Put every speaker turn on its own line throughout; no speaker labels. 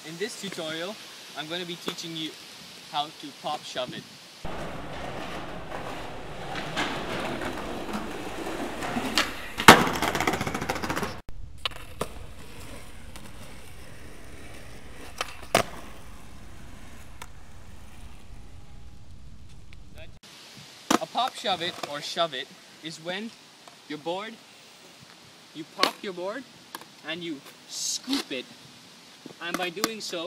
In this tutorial, I'm going to be teaching you how to pop shove it. A pop shove it or shove it is when your board, you pop your board and you scoop it, and by doing so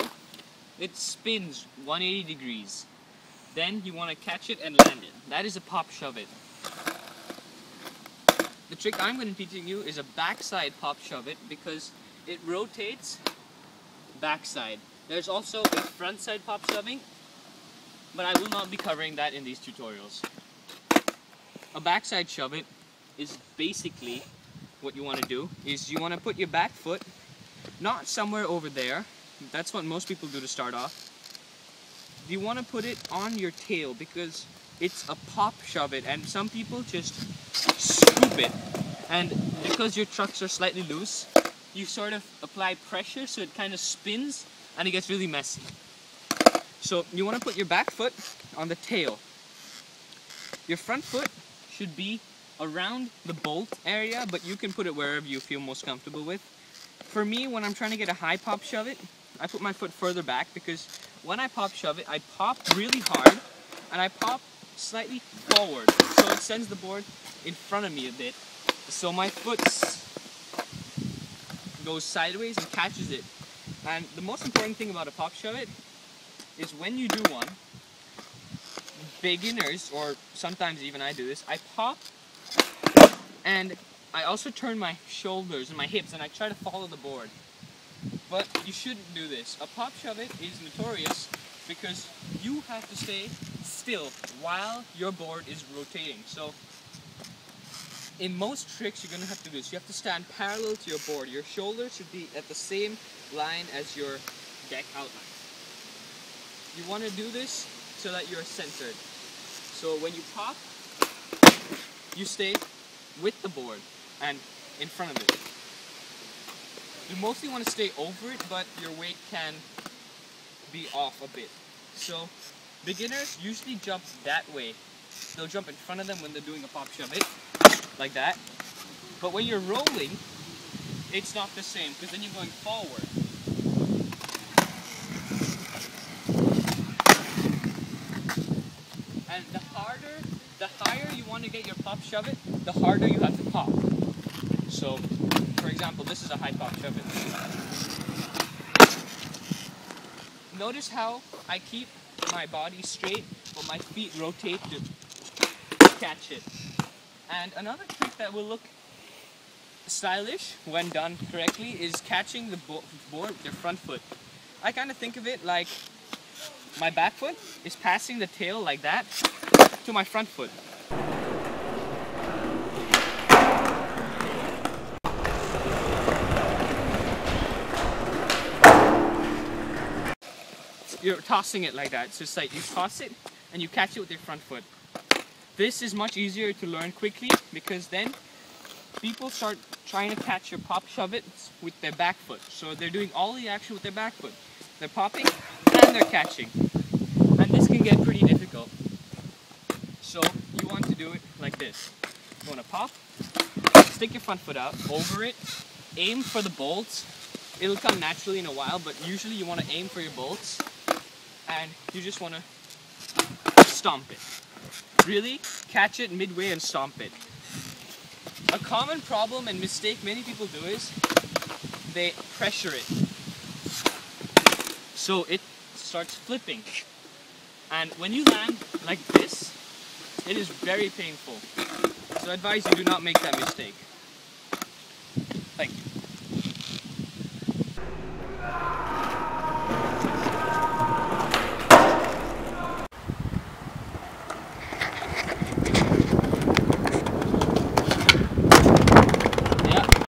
it spins 180 degrees. Then you want to catch it and land it. That is a pop shove it. The trick I'm going to be teaching you is a backside pop shove it because it rotates backside. There's also a front side pop shoving, but I will not be covering that in these tutorials. A backside shove it is basically what you want to do is you want to put your back foot not somewhere over there. That's what most people do to start off. You want to put it on your tail because it's a pop shove it, and some people just scoop it, and because your trucks are slightly loose you sort of apply pressure so it kind of spins and it gets really messy. So you want to put your back foot on the tail. Your front foot should be around the bolt area, but you can put it wherever you feel most comfortable with. For me, when I'm trying to get a high pop shove it, I put my foot further back because when I pop shove it, I pop really hard and I pop slightly forward, so it sends the board in front of me a bit. So my foot goes sideways and catches it. And the most important thing about a pop shove it is when you do one, beginners, or sometimes even I do this, I pop and I also turn my shoulders and my hips and I try to follow the board. But you shouldn't do this. A pop shove it is notorious because you have to stay still while your board is rotating. So in most tricks you're going to have to do this. You have to stand parallel to your board. Your shoulders should be at the same line as your deck outline. You want to do this so that you're centered. So when you pop, you stay with the board and in front of it. You mostly want to stay over it, but your weight can be off a bit. So beginners usually jump that way. They'll jump in front of them when they're doing a pop shove it, like that. But when you're rolling, it's not the same because then you're going forward. And the higher you want to get your pop shove it, the harder you have to pop. So, for example, this is a high pop shove it. Notice how I keep my body straight, but my feet rotate to catch it. And another trick that will look stylish when done correctly is catching the board with your front foot. I kind of think of it like my back foot is passing the tail like that to my front foot. You're tossing it like that. So it's like you toss it and you catch it with your front foot. This is much easier to learn quickly because then people start trying to catch your pop shove it with their back foot. So they're doing all the action with their back foot. They're popping and they're catching. And this can get pretty difficult. So you want to do it like this. You want to pop, stick your front foot out, over it, aim for the bolts. It'll come naturally in a while, but usually you want to aim for your bolts. And you just want to stomp it. Really catch it midway and stomp it. A common problem and mistake many people do is they pressure it. So it starts flipping. And when you land like this, it is very painful. So I advise you do not make that mistake.